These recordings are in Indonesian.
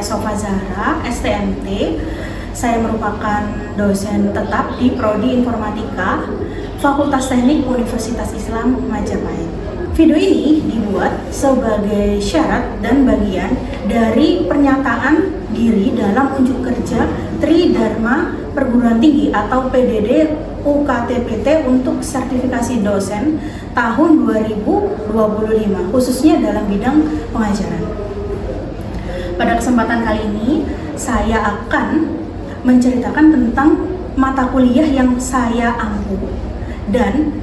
Sofa Zahra, STMT. Saya merupakan dosen tetap di Prodi Informatika, Fakultas Teknik Universitas Islam Majapahit. Video ini dibuat sebagai syarat dan bagian dari pernyataan diri dalam unjuk kerja Tridharma Perguruan Tinggi atau PDD UKTPT untuk sertifikasi dosen tahun 2025, khususnya dalam bidang pengajaran. Pada kesempatan kali ini, saya akan menceritakan tentang mata kuliah yang saya ampu dan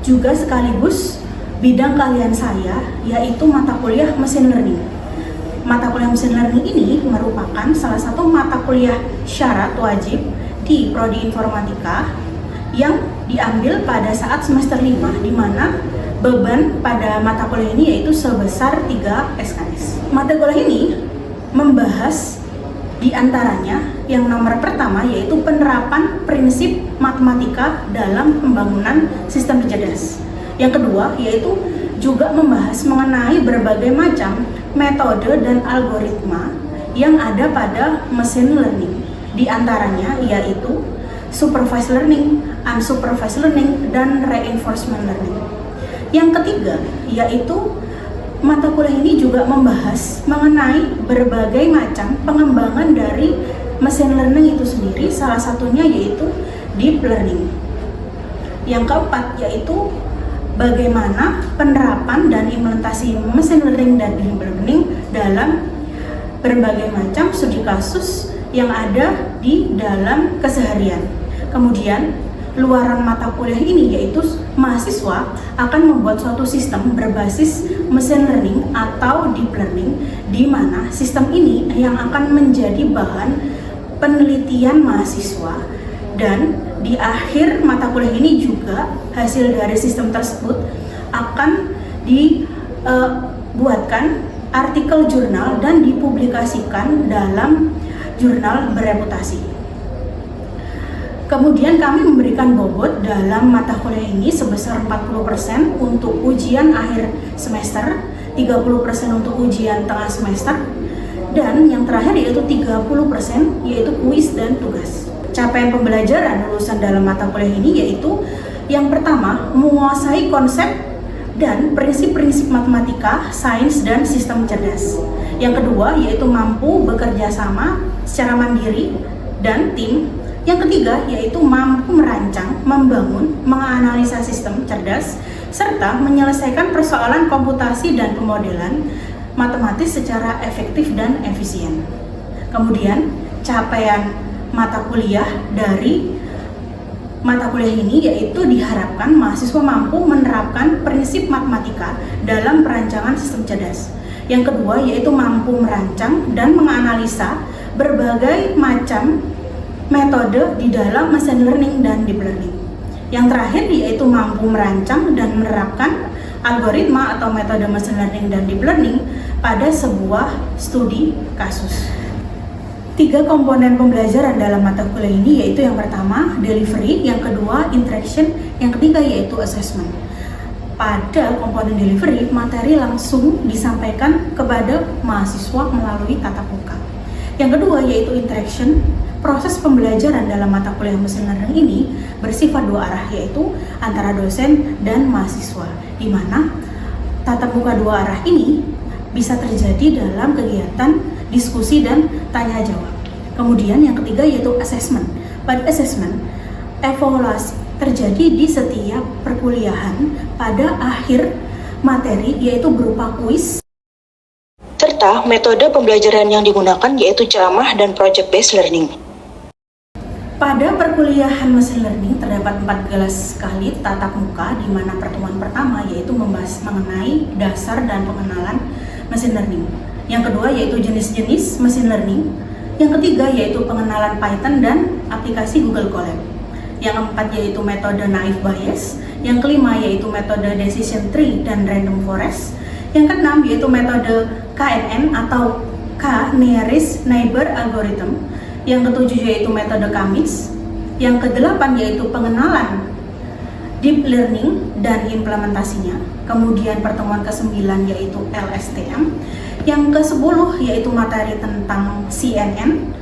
juga sekaligus bidang keahlian saya, yaitu mata kuliah Machine Learning. Mata kuliah Machine Learning ini merupakan salah satu mata kuliah syarat wajib di Prodi Informatika yang diambil pada saat semester 5, di mana beban pada mata kuliah ini yaitu sebesar 3 SKS. Mata kuliah ini membahas di antaranya yang nomor pertama yaitu penerapan prinsip matematika dalam pembangunan sistem cerdas. Yang kedua yaitu juga membahas mengenai berbagai macam metode dan algoritma yang ada pada machine learning. Di antaranya yaitu supervised learning, unsupervised learning, dan reinforcement learning. Yang ketiga yaitu mata kuliah ini juga membahas mengenai berbagai macam pengembangan dari machine learning itu sendiri, salah satunya yaitu deep learning. Yang keempat yaitu bagaimana penerapan dan implementasi machine learning dan deep learning dalam berbagai macam studi kasus yang ada di dalam keseharian. Kemudian luaran mata kuliah ini yaitu mahasiswa akan membuat suatu sistem berbasis machine learning atau deep learning, di mana sistem ini yang akan menjadi bahan penelitian mahasiswa, dan di akhir mata kuliah ini juga hasil dari sistem tersebut akan dibuatkan artikel jurnal dan dipublikasikan dalam jurnal bereputasi. Kemudian kami memberikan bobot dalam mata kuliah ini sebesar 40% untuk ujian akhir semester, 30% untuk ujian tengah semester, dan yang terakhir yaitu 30% yaitu kuis dan tugas. Capaian pembelajaran lulusan dalam mata kuliah ini yaitu yang pertama, menguasai konsep dan prinsip-prinsip matematika, sains, dan sistem cerdas. Yang kedua yaitu mampu bekerja sama secara mandiri dan tim. Yang ketiga yaitu mampu merancang, membangun, menganalisa sistem cerdas, serta menyelesaikan persoalan komputasi dan pemodelan matematis secara efektif dan efisien. Kemudian capaian mata kuliah dari mata kuliah ini yaitu diharapkan mahasiswa mampu menerapkan prinsip matematika dalam perancangan sistem cerdas. Yang kedua yaitu mampu merancang dan menganalisa berbagai macam metode di dalam machine learning dan deep learning. Yang terakhir yaitu mampu merancang dan menerapkan algoritma atau metode machine learning dan deep learning pada sebuah studi kasus. 3 komponen pembelajaran dalam mata kuliah ini yaitu yang pertama delivery, yang kedua interaction, yang ketiga yaitu assessment. Pada komponen delivery, materi langsung disampaikan kepada mahasiswa melalui tatap muka. Yang kedua yaitu interaction. Proses pembelajaran dalam mata kuliah machine learning ini bersifat 2 arah, yaitu antara dosen dan mahasiswa, di mana tatap muka 2 arah ini bisa terjadi dalam kegiatan diskusi dan tanya jawab. Kemudian yang ketiga yaitu assessment. Pada assessment, evaluasi terjadi di setiap perkuliahan pada akhir materi, yaitu berupa kuis serta metode pembelajaran yang digunakan yaitu ceramah dan project based learning. Pada perkuliahan machine learning terdapat 14 kali tatap muka, di mana pertemuan pertama yaitu membahas mengenai dasar dan pengenalan machine learning. Yang kedua yaitu jenis-jenis machine learning. Yang ketiga yaitu pengenalan Python dan aplikasi Google Colab. Yang keempat yaitu metode naive Bayes. Yang kelima yaitu metode decision tree dan random forest. Yang keenam yaitu metode KNN atau K-nearest neighbor algorithm. Yang ketujuh yaitu metode Kamis. Yang kedelapan yaitu pengenalan deep learning dan implementasinya. Kemudian pertemuan ke-9 yaitu LSTM. Yang ke-10 yaitu materi tentang CNN.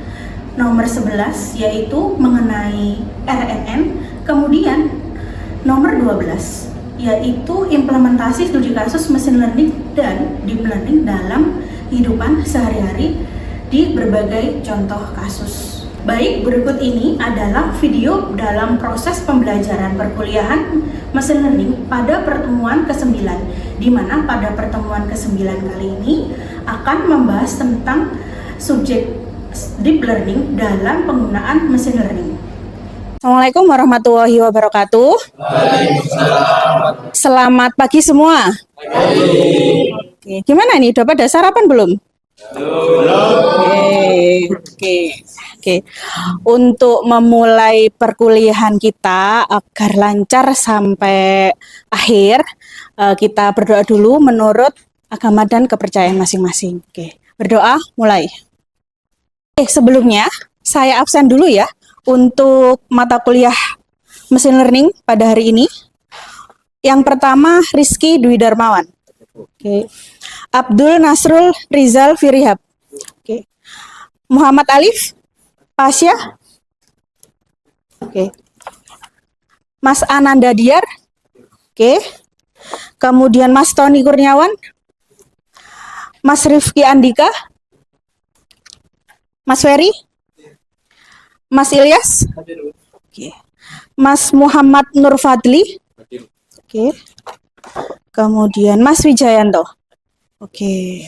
Nomor 11 yaitu mengenai RNN. Kemudian nomor 12 yaitu implementasi studi kasus machine learning dan deep learning dalam kehidupan sehari-hari di berbagai contoh kasus. Baik, berikut ini adalah video dalam proses pembelajaran perkuliahan machine learning pada pertemuan ke-9, di mana pada pertemuan ke-9 kali ini akan membahas tentang subjek deep learning dalam penggunaan machine learning. Assalamualaikum warahmatullahi wabarakatuh. Selamat pagi semua. Oke, gimana nih? Udah pada sarapan belum? Oke. Untuk memulai perkuliahan kita agar lancar sampai akhir, kita berdoa dulu menurut agama dan kepercayaan masing-masing. Oke, berdoa mulai. Sebelumnya saya absen dulu ya untuk mata kuliah machine learning pada hari ini. Yang pertama Rizky Dwi Darmawan. Oke. Abdul Nasrul Rizal Firihab. Oke. Muhammad Alif Pasya. Oke. Mas Ananda Diar. Oke. Kemudian Mas Tony Kurniawan. Mas Rifki Andika. Mas Ferry. Mas Ilyas. Oke. Mas Muhammad Nur Fadli. Oke. Kemudian Mas Wijayanto. Oke.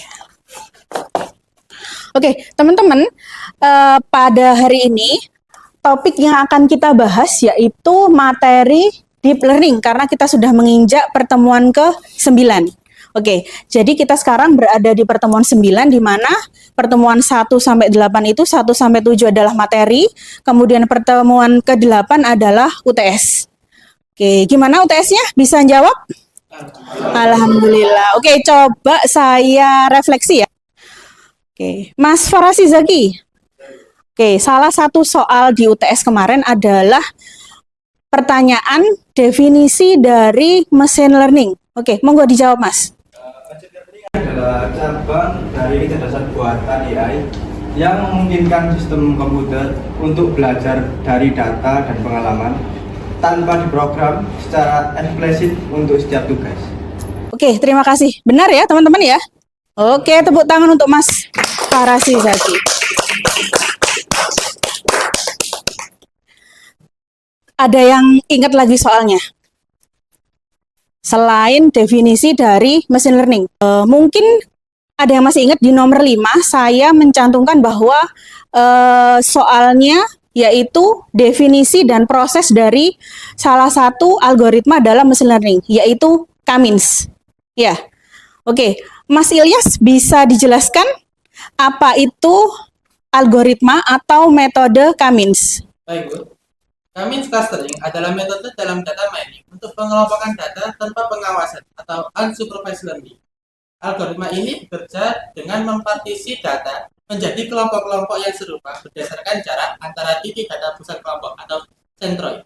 Oke, teman-teman, pada hari ini topik yang akan kita bahas yaitu materi deep learning karena kita sudah menginjak pertemuan ke-9. Oke, jadi kita sekarang berada di pertemuan 9 di mana pertemuan 1 sampai 8 itu 1 sampai 7 adalah materi, kemudian pertemuan ke-8 adalah UTS. Oke, gimana UTS-nya? Bisa jawab? Alhamdulillah. Oke, coba saya refleksi ya. Oke, Mas Farasi Zaki. Oke, salah satu soal di UTS kemarin adalah pertanyaan definisi dari machine learning. Oke, monggo dijawab, Mas. Adalah cabang dari kecerdasan buatan AI yang memungkinkan sistem komputer untuk belajar dari data dan pengalaman tanpa diprogram secara eksplisit untuk setiap tugas. Oke, terima kasih. Benar ya, teman-teman ya? Oke, tepuk tangan untuk Mas Farasi Zaki. Ada yang ingat lagi soalnya? Selain definisi dari machine learning. Mungkin ada yang masih ingat di nomor 5, saya mencantumkan bahwa soalnya yaitu definisi dan proses dari salah satu algoritma dalam machine learning, yaitu K-means. Ya, oke. Mas Ilyas bisa dijelaskan apa itu algoritma atau metode K-means? Baik, Bu. K-means clustering adalah metode dalam data mining untuk pengelompokan data tanpa pengawasan atau unsupervised learning. Algoritma ini bekerja dengan mempartisi data menjadi kelompok-kelompok yang serupa berdasarkan jarak antara titik data pusat kelompok atau centroid.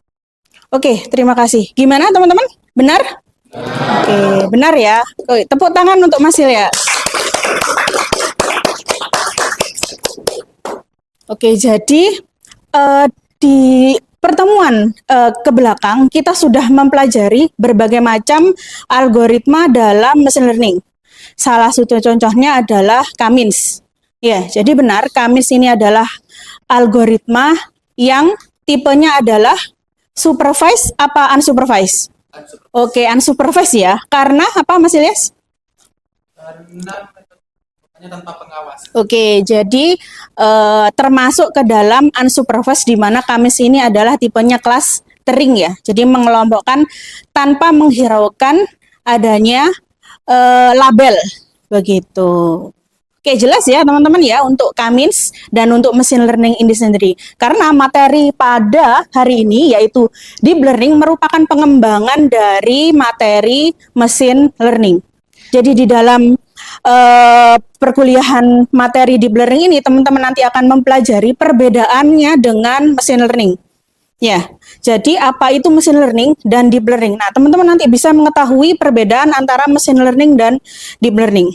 Oke, terima kasih. Gimana teman-teman? Benar? Oke, benar ya. Oke, tepuk tangan untuk Mas Ilyas. Oke, jadi di pertemuan ke belakang kita sudah mempelajari berbagai macam algoritma dalam machine learning. Salah satu contohnya adalah K-means. Ya, jadi benar K-means ini adalah algoritma yang tipenya adalah supervised apa unsupervised? Oke, unsupervised ya. Karena apa Mas Ilyas? Karena tanpa pengawas. Oke, jadi termasuk ke dalam unsupervised di mana K-means ini adalah tipenya clustering ya. Jadi mengelompokkan tanpa menghiraukan adanya label begitu. Oke, jelas ya teman-teman ya untuk K-means dan untuk machine learning ini sendiri. Karena materi pada hari ini yaitu deep learning merupakan pengembangan dari materi machine learning. Jadi di dalam perkuliahan materi deep learning ini teman-teman nanti akan mempelajari perbedaannya dengan machine learning. Ya, jadi apa itu machine learning dan deep learning? Nah, teman-teman nanti bisa mengetahui perbedaan antara machine learning dan deep learning.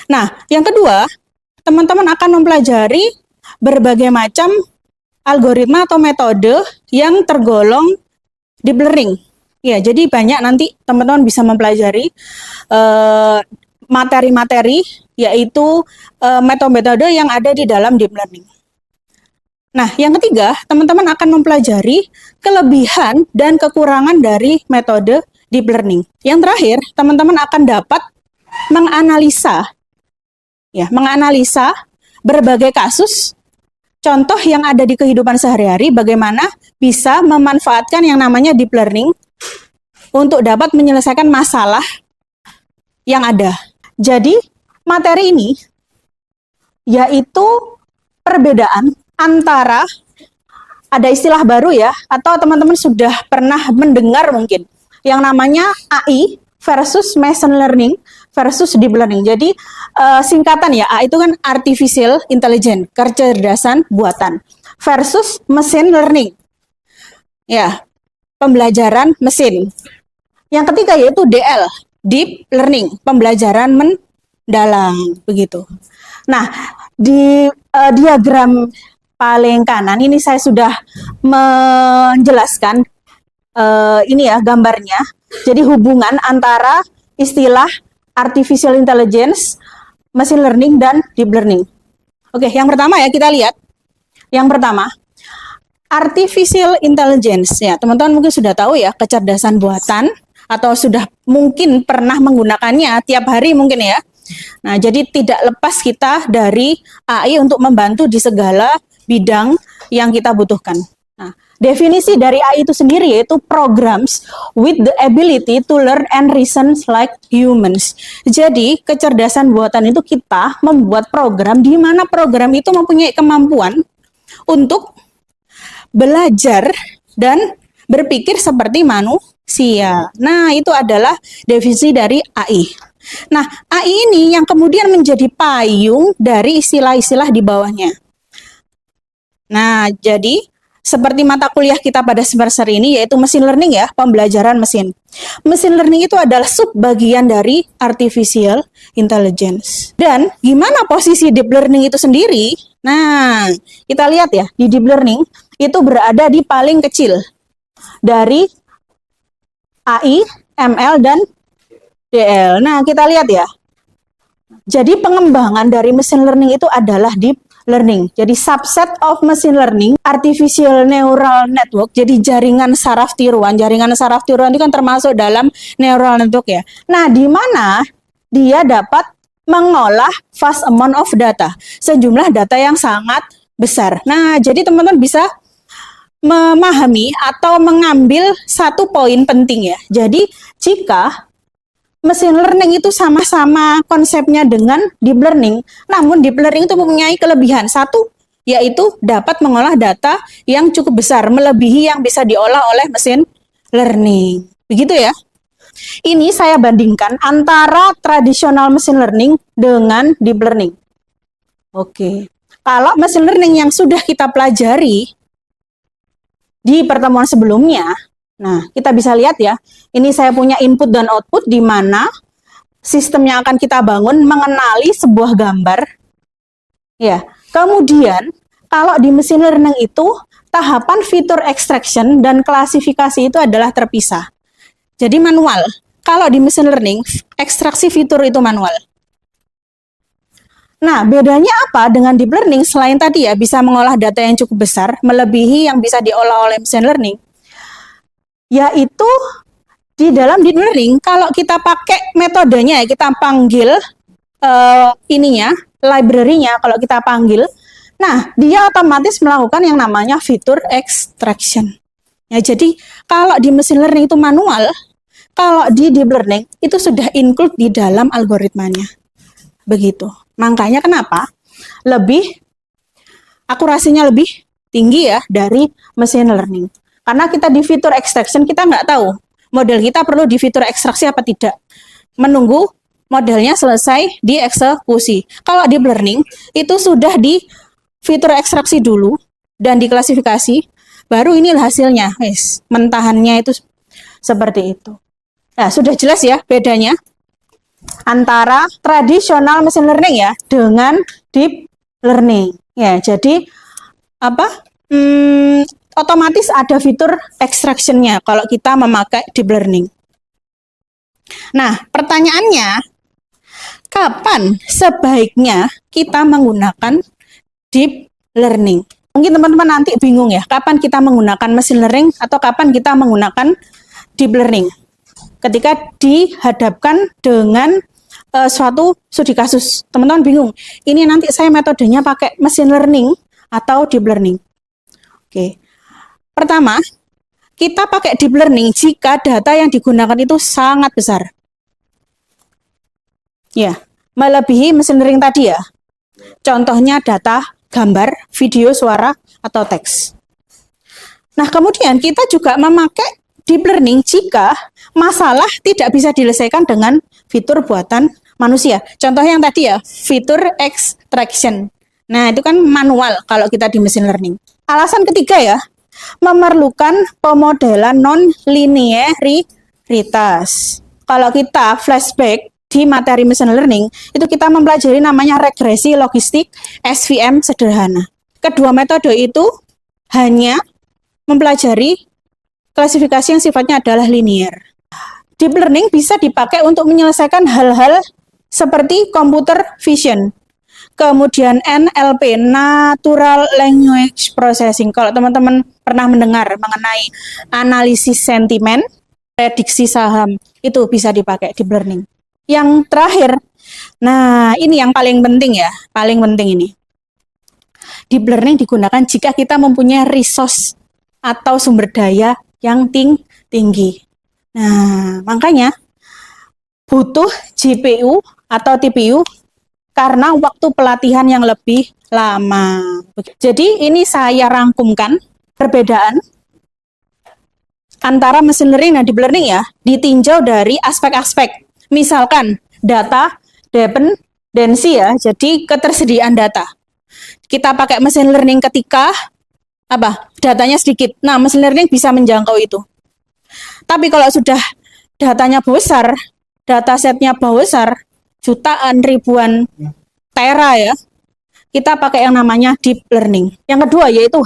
Nah, yang kedua, teman-teman akan mempelajari berbagai macam algoritma atau metode yang tergolong deep learning. Ya, jadi banyak nanti teman-teman bisa mempelajari materi-materi, yaitu metode-metode yang ada di dalam deep learning. Nah, yang ketiga, teman-teman akan mempelajari kelebihan dan kekurangan dari metode deep learning. Yang terakhir, teman-teman akan dapat menganalisa berbagai kasus, contoh yang ada di kehidupan sehari-hari, bagaimana bisa memanfaatkan yang namanya deep learning untuk dapat menyelesaikan masalah yang ada. Jadi, materi ini yaitu perbedaan antara, ada istilah baru ya, atau teman-teman sudah pernah mendengar mungkin, yang namanya AI versus machine learning versus deep learning. Jadi singkatan ya, AI itu kan artificial intelligence, kecerdasan buatan, versus machine learning. Ya, pembelajaran mesin. Yang ketiga yaitu DL, deep learning, pembelajaran mendalam, begitu. Nah, di diagram paling kanan ini saya sudah menjelaskan ini ya gambarnya. Jadi hubungan antara istilah artificial intelligence, machine learning, dan deep learning. Oke, yang pertama ya kita lihat. Yang pertama, artificial intelligence. Ya, teman-teman mungkin sudah tahu ya, kecerdasan buatan, atau sudah mungkin pernah menggunakannya tiap hari mungkin ya. Nah, jadi tidak lepas kita dari AI untuk membantu di segala bidang yang kita butuhkan. Nah, definisi dari AI itu sendiri yaitu programs with the ability to learn and reason like humans. Jadi, kecerdasan buatan itu kita membuat program di mana program itu mempunyai kemampuan untuk belajar dan berpikir seperti manusia. Nah, itu adalah definisi dari AI. Nah, AI ini yang kemudian menjadi payung dari istilah-istilah di bawahnya. Nah, jadi seperti mata kuliah kita pada semester ini yaitu machine learning ya, pembelajaran mesin. Machine learning itu adalah subbagian dari artificial intelligence. Dan gimana posisi deep learning itu sendiri? Nah, kita lihat ya, di deep learning itu berada di paling kecil dari AI, ML, dan DL. Nah, kita lihat ya. Jadi pengembangan dari machine learning itu adalah deep learning. Jadi subset of machine learning, artificial neural network. Jadi jaringan saraf tiruan. Jaringan saraf tiruan itu kan termasuk dalam neural network ya. Nah, di mana dia dapat mengolah vast amount of data. Sejumlah data yang sangat besar. Nah, jadi teman-teman bisa memahami atau mengambil satu poin penting ya. Jadi jika machine learning itu sama-sama konsepnya dengan deep learning, namun deep learning itu mempunyai kelebihan. Satu, yaitu dapat mengolah data yang cukup besar, melebihi yang bisa diolah oleh machine learning. Begitu ya. Ini saya bandingkan antara tradisional machine learning dengan deep learning. Oke. Kalau machine learning yang sudah kita pelajari di pertemuan sebelumnya, nah, kita bisa lihat ya, ini saya punya input dan output di mana sistem yang akan kita bangun mengenali sebuah gambar. Ya, kemudian kalau di machine learning itu tahapan fitur extraction dan klasifikasi itu adalah terpisah. Jadi manual. Kalau di machine learning, ekstraksi fitur itu manual. Nah, bedanya apa dengan deep learning selain tadi ya bisa mengolah data yang cukup besar, melebihi yang bisa diolah oleh machine learning? Yaitu di dalam deep learning kalau kita pakai metodenya, kita panggil library-nya kalau kita panggil, nah dia otomatis melakukan yang namanya fitur extraction. Ya, jadi kalau di machine learning itu manual, kalau di deep learning itu sudah include di dalam algoritmanya. Begitu. Makanya kenapa akurasinya lebih tinggi ya dari machine learning. Karena kita di fitur extraction kita nggak tahu model kita perlu di fitur ekstraksi apa tidak. Menunggu modelnya selesai dieksekusi. Kalau deep learning itu sudah di fitur ekstraksi dulu dan diklasifikasi, baru inilah hasilnya. Mentahannya itu seperti itu. Nah, sudah jelas ya bedanya. antara tradisional machine learning ya dengan deep learning. Ya, jadi apa? Otomatis ada fitur extraction-nya kalau kita memakai deep learning. Nah, pertanyaannya, kapan sebaiknya kita menggunakan deep learning? Mungkin teman-teman nanti bingung ya, kapan kita menggunakan machine learning atau kapan kita menggunakan deep learning ketika dihadapkan dengan suatu studi kasus. Teman-teman bingung, ini nanti saya metodenya pakai machine learning atau deep learning. Oke. Pertama, kita pakai deep learning jika data yang digunakan itu sangat besar. Ya, melebihi mesin learning tadi ya. Contohnya data, gambar, video, suara, atau teks. Nah, kemudian kita juga memakai deep learning jika masalah tidak bisa diselesaikan dengan fitur buatan manusia. Contoh yang tadi ya, fitur extraction. Nah, itu kan manual kalau kita di machine learning. Alasan ketiga ya, memerlukan pemodelan non-linearitas. Kalau kita flashback di materi machine learning, itu kita mempelajari namanya regresi logistik SVM sederhana. Kedua metode itu hanya mempelajari klasifikasi yang sifatnya adalah linear. Deep learning bisa dipakai untuk menyelesaikan hal-hal seperti computer vision, kemudian NLP, Natural Language Processing. Kalau teman-teman pernah mendengar mengenai analisis sentimen, prediksi saham, itu bisa dipakai deep learning. Yang terakhir, nah ini yang paling penting ya, paling penting ini. Deep learning digunakan jika kita mempunyai resource atau sumber daya yang tinggi. Nah, makanya butuh GPU atau TPU karena waktu pelatihan yang lebih lama. Jadi ini saya rangkumkan perbedaan antara machine learning dan deep learning ya, ditinjau dari aspek-aspek. Misalkan data dependency ya, jadi ketersediaan data. Kita pakai machine learning ketika datanya sedikit. Nah, machine learning bisa menjangkau itu. Tapi kalau sudah datanya besar, datasetnya besar, jutaan, ribuan tera ya, kita pakai yang namanya deep learning. Yang kedua yaitu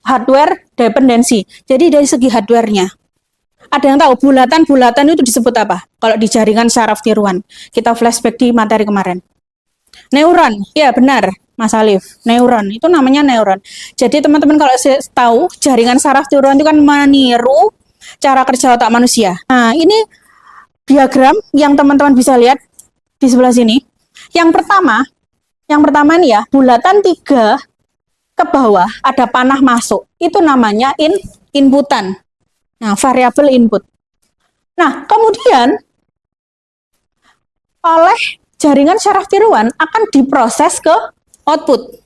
hardware dependency. Jadi dari segi hardware-nya. Ada yang tahu bulatan-bulatan itu disebut apa? Kalau di jaringan saraf tiruan. Kita flashback di materi kemarin. Neuron, ya benar Mas Alif. Neuron, itu namanya neuron. Jadi teman-teman kalau tahu jaringan saraf tiruan itu kan meniru cara kerja otak manusia. Nah, ini diagram yang teman-teman bisa lihat di sebelah sini. Yang pertama nih ya, bulatan 3 ke bawah ada panah masuk. Itu namanya inputan. Nah, variabel input. Nah, kemudian oleh jaringan saraf tiruan akan diproses ke output.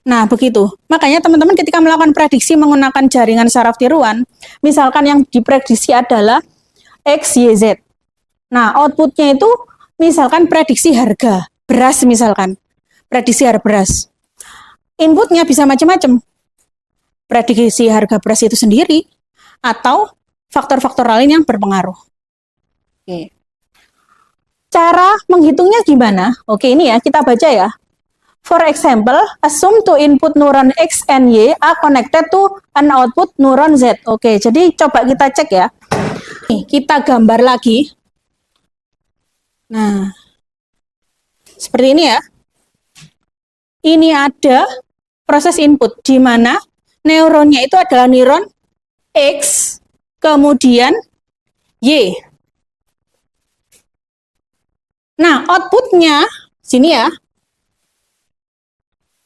Nah, begitu. Makanya teman-teman ketika melakukan prediksi menggunakan jaringan saraf tiruan, misalkan yang diprediksi adalah X, Y, Z. Nah, outputnya itu misalkan prediksi harga beras misalkan. Prediksi harga beras. Inputnya bisa macam-macam. Prediksi harga beras itu sendiri atau faktor-faktor lain yang berpengaruh. Oke. Cara menghitungnya gimana? Oke, ini ya, kita baca ya. For example, assume two input neuron X and Y are connected to an output neuron Z. Oke, jadi coba kita cek ya. Nih, kita gambar lagi. Nah, seperti ini ya. Ini ada proses input di mana neuronnya itu adalah neuron X, kemudian Y. Nah, outputnya sini ya,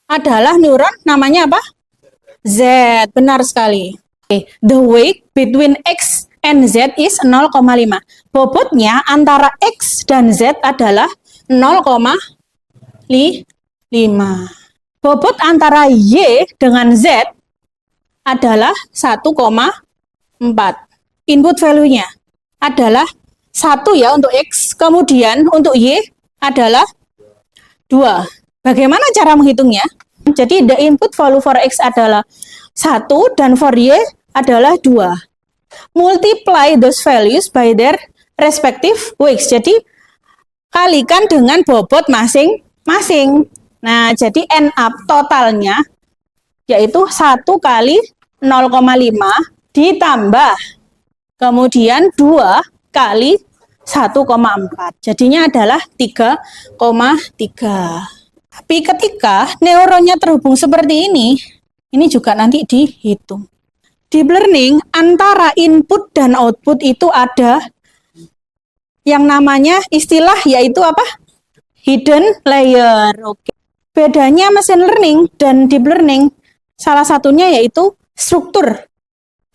adalah neuron namanya apa? Z, benar sekali. Okay. The weight between X and Z is 0,5. Bobotnya antara X dan Z adalah 0,5. Bobot antara Y dengan Z adalah 1,4. Input value-nya adalah 1 ya untuk X, kemudian untuk Y adalah 2. Bagaimana cara menghitungnya? Jadi the input value for X adalah 1 dan for Y adalah 2. Multiply those values by their respective weights. Jadi kalikan dengan bobot masing-masing. Nah, jadi end up totalnya yaitu 1 kali 0,5 ditambah kemudian 2 kali 1,4. Jadinya adalah 3,3. Tapi ketika neuronnya terhubung seperti ini juga nanti dihitung. Deep learning antara input dan output itu ada yang namanya istilah yaitu apa? Hidden layer. Oke. Bedanya mesin learning dan deep learning salah satunya yaitu struktur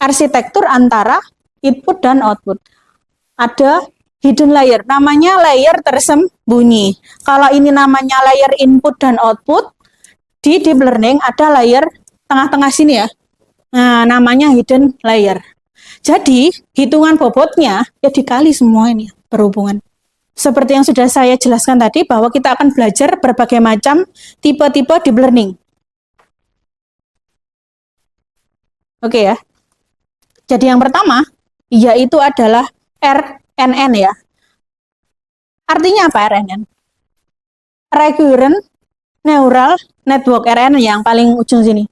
arsitektur antara input dan output. Ada hidden layer, namanya layer tersembunyi. Kalau ini namanya layer input dan output, di deep learning ada layer tengah-tengah sini ya. Nah, namanya hidden layer. Jadi, hitungan bobotnya ya dikali semua ini berhubungan. Seperti yang sudah saya jelaskan tadi, bahwa kita akan belajar berbagai macam tipe-tipe deep learning. Oke ya. Jadi yang pertama, yaitu adalah RNN ya. Artinya apa RNN? Recurrent Neural Network, RNN yang paling ujung sini.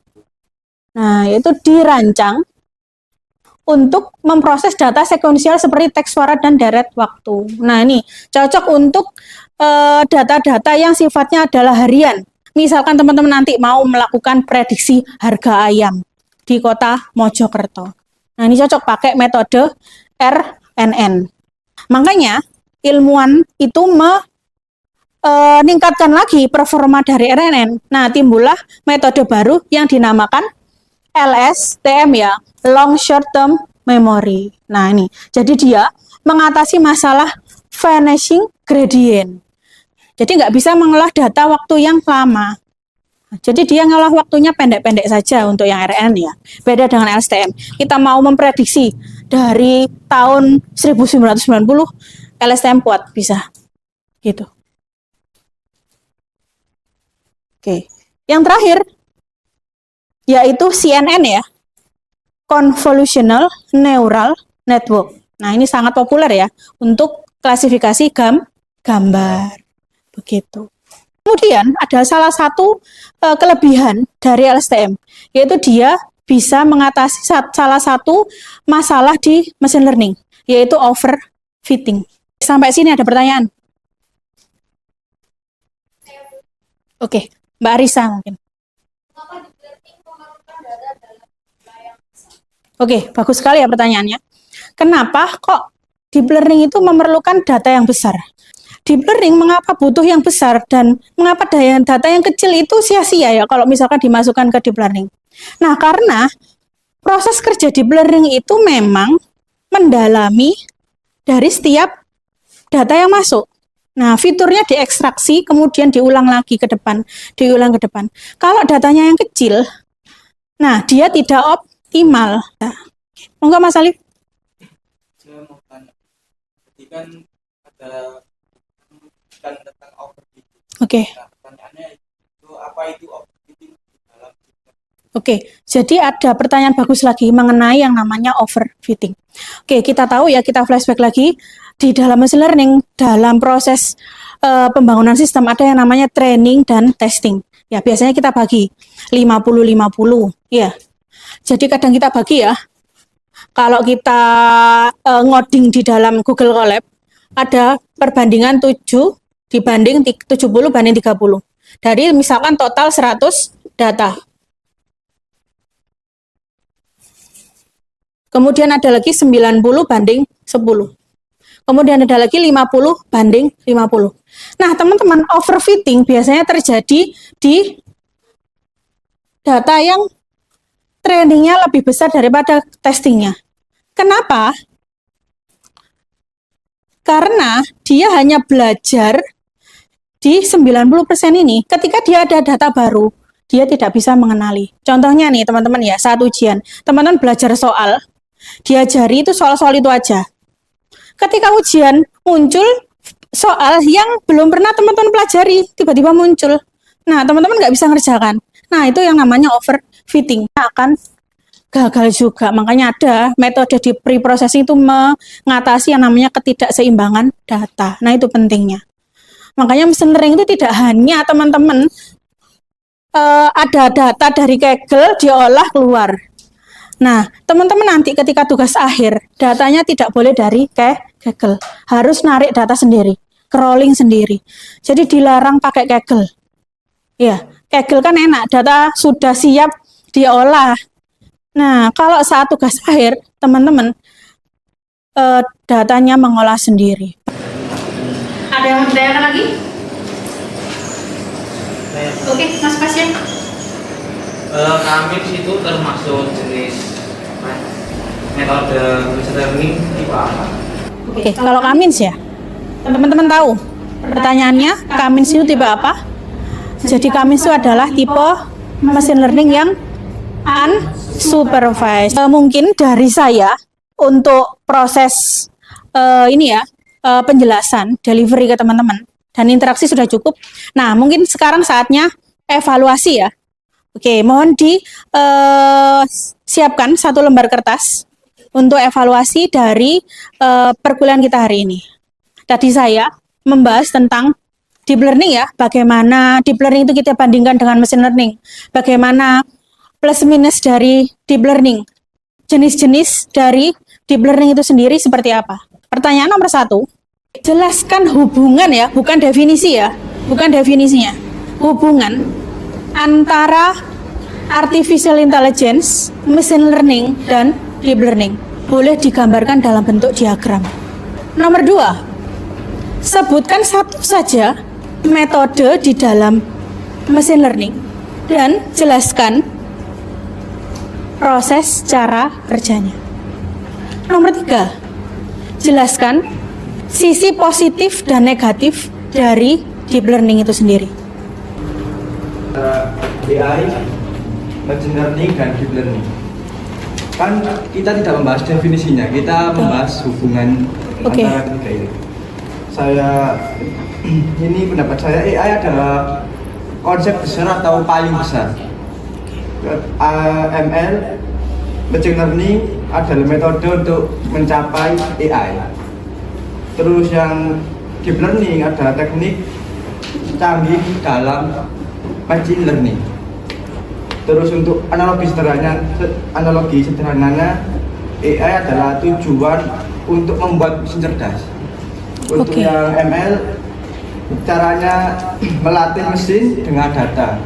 Nah, itu dirancang untuk memproses data sekuensial seperti teks suara dan deret waktu. Nah, ini cocok untuk data-data yang sifatnya adalah harian. Misalkan teman-teman nanti mau melakukan prediksi harga ayam di kota Mojokerto. Nah, ini cocok pakai metode RNN. Makanya, ilmuwan itu meningkatkan lagi performa dari RNN. Nah, timbullah metode baru yang dinamakan LSTM ya, Long Short Term Memory. Nah, ini. Jadi dia mengatasi masalah vanishing gradient. Jadi nggak bisa mengolah data waktu yang lama. Jadi dia ngolah waktunya pendek-pendek saja untuk yang RNN ya. Beda dengan LSTM. Kita mau memprediksi dari tahun 1990, LSTM kuat bisa. Gitu. Oke. Yang terakhir yaitu CNN ya, Convolutional Neural Network. Nah, ini sangat populer ya untuk klasifikasi gambar. Begitu. Kemudian ada salah satu kelebihan dari LSTM, yaitu dia bisa mengatasi salah satu masalah di machine learning, yaitu overfitting. Sampai sini ada pertanyaan? Oke, Mbak Arisa mungkin. Oke, bagus sekali ya pertanyaannya. Kenapa kok deep learning itu memerlukan data yang besar? Deep learning mengapa butuh yang besar dan mengapa data yang kecil itu sia-sia ya kalau misalkan dimasukkan ke deep learning? Nah, karena proses kerja deep learning itu memang mendalami dari setiap data yang masuk. Nah, fiturnya diekstraksi kemudian diulang lagi ke depan, diulang ke depan. Kalau datanya yang kecil, nah dia tidak optimal. Nah, monggo Mas Alif. Saya mau tanya, jadi kan ada tentang overfitting. Oke. Nah, pertanyaannya itu apa itu overfitting di dalam? Oke, jadi ada pertanyaan bagus lagi mengenai yang namanya overfitting. Oke, kita tahu ya, kita flashback lagi di dalam machine learning, dalam proses pembangunan sistem ada yang namanya training dan testing. Ya, biasanya kita bagi 50-50, ya. Jadi kadang kita bagi ya, kalau kita ngoding di dalam Google Colab, ada perbandingan 7 dibanding 70 banding 30. Dari misalkan total 100 data. Kemudian ada lagi 90 banding 10. Kemudian ada lagi 50 banding 50. Nah, teman-teman, overfitting biasanya terjadi di data yang trainingnya lebih besar daripada testingnya. Kenapa? Karena dia hanya belajar di 90% ini. Ketika dia ada data baru, dia tidak bisa mengenali. Contohnya nih, teman-teman ya, saat ujian, teman-teman belajar soal, diajari itu soal-soal itu aja. Ketika ujian muncul soal yang belum pernah teman-teman pelajari, tiba-tiba muncul. Nah, teman-teman nggak bisa ngerjakan. Nah, itu yang namanya overfitting. Akan gagal juga. Makanya ada metode di pre-processing itu mengatasi yang namanya ketidakseimbangan data. Nah, itu pentingnya. Makanya mesin learning itu tidak hanya teman-teman ada data dari Kaggle diolah keluar. Nah, teman-teman nanti ketika tugas akhir, datanya tidak boleh dari Kaggle. Harus narik data sendiri, crawling sendiri. Jadi dilarang pakai Kaggle. Ya, Kaggle kan enak, data sudah siap diolah. Nah, kalau saat tugas akhir, teman-teman datanya mengolah sendiri. Ada yang mau ditanyakan lagi? Oke, Mas Pasien. Kami itu termasuk jenis metode machine learning tipe apa? Oke, kalau Kamins ya, teman-teman tahu pertanyaannya Kamins itu tipe apa? Jadi Kamins itu adalah tipe machine learning yang unsupervised. Mungkin dari saya untuk proses penjelasan delivery ke teman-teman dan interaksi sudah cukup. Nah, mungkin sekarang saatnya evaluasi ya. Oke, mohon siapkan 1 lembar kertas untuk evaluasi dari perkuliahan kita hari ini. Tadi saya membahas tentang deep learning ya, bagaimana deep learning itu kita bandingkan dengan machine learning, bagaimana plus minus dari deep learning, jenis-jenis dari deep learning itu sendiri seperti apa. Pertanyaan nomor 1, jelaskan hubungan ya, bukan definisi ya, bukan definisinya, hubungan antara artificial intelligence, machine learning, dan deep learning. Boleh digambarkan dalam bentuk diagram. Nomor 2, sebutkan satu saja metode di dalam machine learning dan jelaskan proses cara kerjanya. Nomor 3, jelaskan sisi positif dan negatif dari deep learning itu sendiri. AI, machine learning, dan deep learning. Kan kita tidak membahas definisinya, kita membahas hubungan antara ketiga ini. Ini pendapat saya, AI adalah konsep besar atau paling besar. ML, machine learning adalah metode untuk mencapai AI. Terus yang deep learning adalah teknik canggih dalam machine learning. Terus untuk analogi sederhananya, AI adalah tujuan untuk membuat mesin cerdas. Untuk yang ML, caranya melatih mesin dengan data.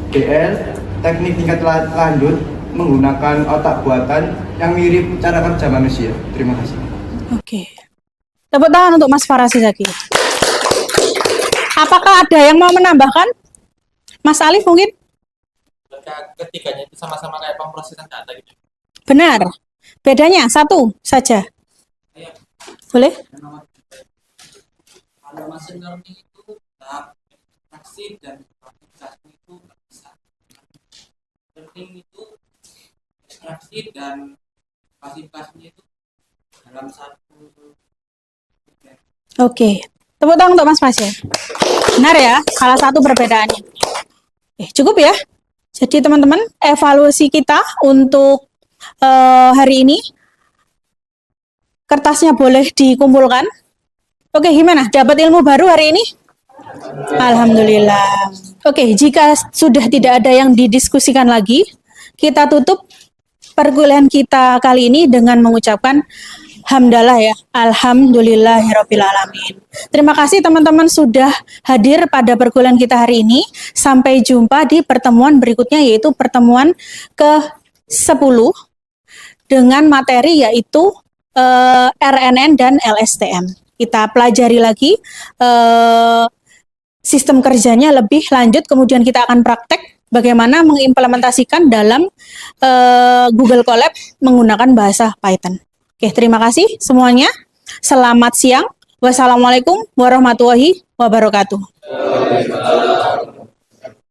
DL, teknik tingkat lanjut menggunakan otak buatan yang mirip cara kerja manusia. Terima kasih. Oke. Tepuk tangan untuk Mas Farasi Zaki. Apakah ada yang mau menambahkan? Mas Alif mungkin? Ketiganya itu sama-sama kayak pemrosesan data gitu. Benar. Bedanya satu saja. Boleh? Kalau machine learning itu tahap aksi dan klasifikasi itu nggak bisa. Learning itu aksi dan klasifikasinya itu dalam satu. Oke. Tepuk tangan untuk Mas Fasya. Benar ya, salah satu perbedaannya. Cukup ya. Jadi teman-teman, evaluasi kita untuk hari ini, kertasnya boleh dikumpulkan. Oke, gimana? Dapat ilmu baru hari ini? Alhamdulillah. Oke, jika sudah tidak ada yang didiskusikan lagi, kita tutup perkuliahan kita kali ini dengan mengucapkan hamdalah ya, alhamdulillahirrabbilalamin. Terima kasih teman-teman sudah hadir pada perkuliahan kita hari ini. Sampai jumpa di pertemuan berikutnya, yaitu pertemuan ke-10 dengan materi yaitu RNN dan LSTM. Kita pelajari lagi sistem kerjanya lebih lanjut, kemudian kita akan praktek bagaimana mengimplementasikan dalam Google Colab menggunakan bahasa Python. Oke, terima kasih semuanya. Selamat siang. Wassalamualaikum warahmatullahi wabarakatuh.